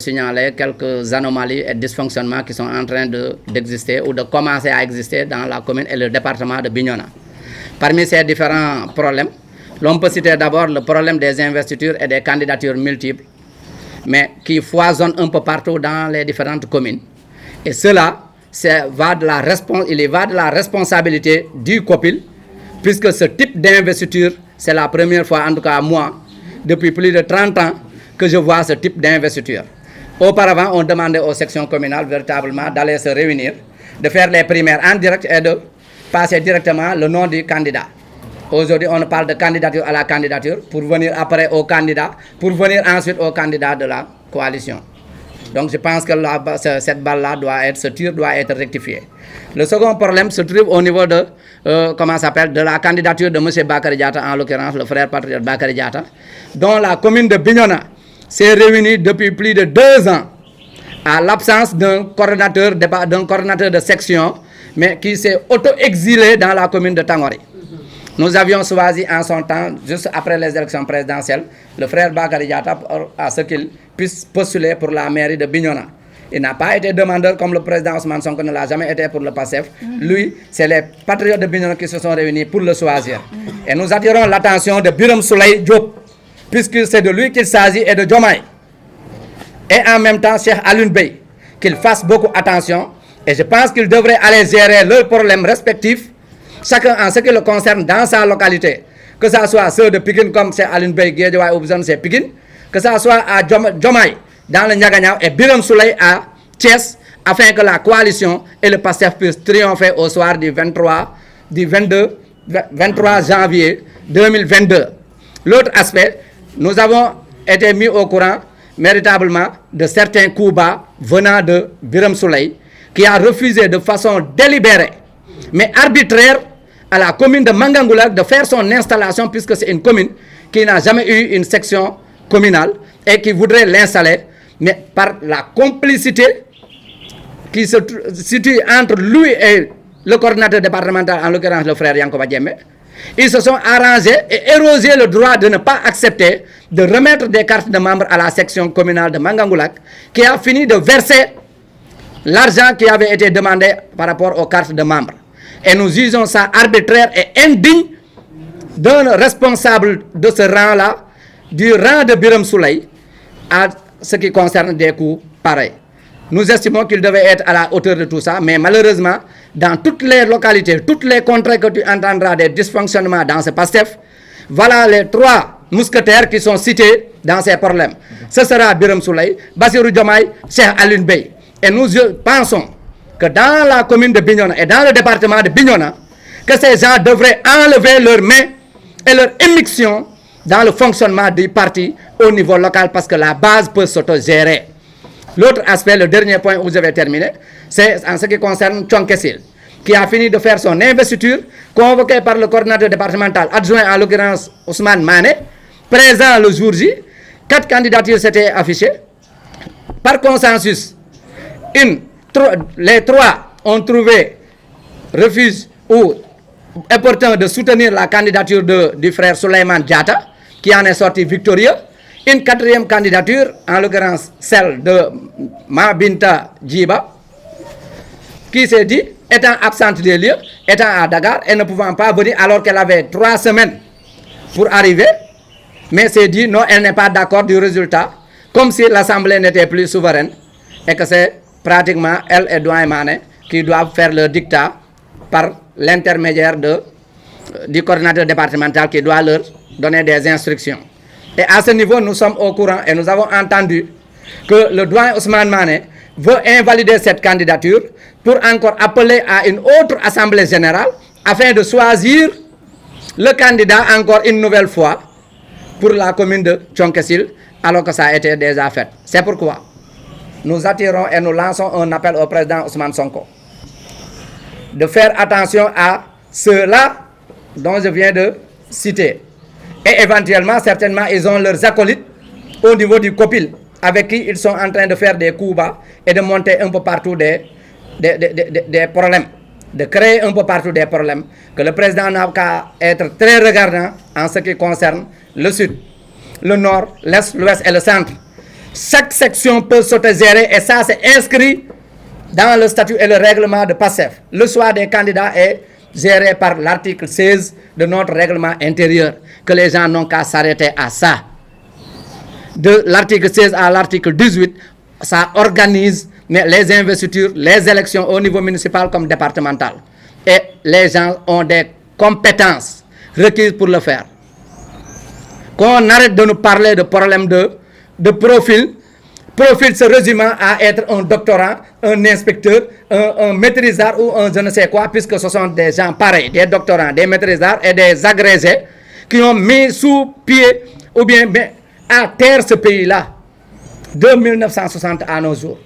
signaler quelques anomalies et dysfonctionnements qui sont en train d'exister ou de commencer à exister dans la commune et le département de Bignona. Parmi ces différents problèmes, l'on peut citer d'abord le problème des investitures et des candidatures multiples, mais qui foisonnent un peu partout dans les différentes communes. Et cela, il va de la responsabilité du COPIL, puisque ce type d'investiture, c'est la première fois, en tout cas moi, depuis plus de 30 ans, que je vois ce type d'investiture. Auparavant, on demandait aux sections communales véritablement d'aller se réunir, de faire les primaires en direct et de passer directement le nom du candidat. Aujourd'hui, on parle de candidature à la candidature pour venir après au candidat, pour venir ensuite au candidat de la coalition. Donc je pense que cette balle-là ce tir doit être rectifié. Le second problème se trouve au niveau de, de la candidature de M. Bakary Diatta, en l'occurrence le frère patriote Bakary Diatta, dont la commune de Bignona s'est réunie depuis plus de 2 ans à l'absence d'un coordonnateur de section, mais qui s'est auto-exilé dans la commune de Tangori. Nous avions choisi en son temps, juste après les élections présidentielles, le frère Bakary Diatta à ce qu'il puisse postuler pour la mairie de Bignona. Il n'a pas été demandeur comme le président Ousmane Sonko ne l'a jamais été pour le PASTEF. Lui, c'est les patriotes de Bignona qui se sont réunis pour le choisir. Et nous attirons l'attention de Birame Souleye Diop, puisque c'est de lui qu'il s'agit et de Diomaye. Et en même temps, Cheikh Alioune Beye, qu'il fasse beaucoup attention. Et je pense qu'il devrait aller gérer leurs problèmes respectifs, chacun en ce qui le concerne dans sa localité. Que ce soit ceux de Pikine comme Cheikh Alioune Beye, Guédiawaye ou c'est Pikine, que ce soit à Diomaye dans le Niaganiao et Birame Souleye à Thiès, afin que la coalition et le PASTEF puissent triompher au soir du 23 janvier 2022. L'autre aspect, nous avons été mis au courant véritablement de certains coups bas venant de Birame Souleye, qui a refusé de façon délibérée, mais arbitraire, à la commune de Mangangoulak de faire son installation, puisque c'est une commune qui n'a jamais eu une section communale et qui voudrait l'installer, mais par la complicité qui se situe entre lui et le coordinateur départemental, en l'occurrence le frère Yankoba Diémé, ils se sont arrangés et érosé le droit de ne pas accepter de remettre des cartes de membres à la section communale de Mangangoulak, qui a fini de verser l'argent qui avait été demandé par rapport aux cartes de membres. Et nous jugeons ça arbitraire et indigne d'un responsable de ce rang-là, du rang de Birame Souleye, à ce qui concerne des coups pareils. Nous estimons qu'il devait être à la hauteur de tout ça, mais malheureusement, dans toutes les localités, toutes les contrées que tu entendras des dysfonctionnements dans ce PASTEF, voilà les 3 mousquetaires qui sont cités dans ces problèmes. Ce sera Birame Souleye, Bassirou Diomaye, Cheikh Alioune Beye. Et nous pensons que dans la commune de Bignona et dans le département de Bignona, que ces gens devraient enlever leurs mains et leur émission dans le fonctionnement du parti au niveau local, parce que la base peut s'autogérer. L'autre aspect, le dernier point où je vais terminer, c'est en ce qui concerne Thionkesil, qui a fini de faire son investiture, convoqué par le coordinateur départemental adjoint, en l'occurrence Ousmane Mané, présent le jour J. 4 candidatures s'étaient affichées. Par consensus, les 3 ont trouvé refuge ou important de soutenir la candidature du frère Souleymane Diatta, qui en est sorti victorieux. Une 4e candidature, en l'occurrence celle de Mabinta Djiba, qui s'est dit, étant absente des lieux, étant à Dakar et ne pouvant pas venir alors qu'elle avait 3 semaines pour arriver, mais s'est dit non, elle n'est pas d'accord du résultat, comme si l'Assemblée n'était plus souveraine et que c'est pratiquement elle et Douane Mané qui doivent faire le dictat par l'intermédiaire du coordinateur départemental qui doit leur donner des instructions. Et à ce niveau, nous sommes au courant et nous avons entendu que le doyen Ousmane Mané veut invalider cette candidature pour encore appeler à une autre assemblée générale afin de choisir le candidat encore une nouvelle fois pour la commune de Thionkesil, alors que ça a été déjà fait. C'est pourquoi nous attirons et nous lançons un appel au président Ousmane Sonko de faire attention à ceux-là dont je viens de citer. Et éventuellement, certainement, ils ont leurs acolytes au niveau du COPIL, avec qui ils sont en train de faire des coups bas et de monter un peu partout des problèmes, de créer un peu partout des problèmes, que le président n'a qu'à être très regardant en ce qui concerne le sud, le nord, l'est, l'ouest et le centre. Chaque section peut s'autogérer et ça c'est inscrit dans le statut et le règlement de PASTEF. Le choix des candidats est géré par l'article 16 de notre règlement intérieur, que les gens n'ont qu'à s'arrêter à ça. De l'article 16 à l'article 18, ça organise les investitures, les élections au niveau municipal comme départemental. Et les gens ont des compétences requises pour le faire. Qu'on arrête de nous parler de problèmes de profil. Profil se résumant à être un doctorant, un inspecteur, un maîtrisard ou un je ne sais quoi, puisque ce sont des gens pareils, des doctorants, des maîtrisards et des agrégés qui ont mis sous pied ou bien à terre ce pays-là de 1960 à nos jours.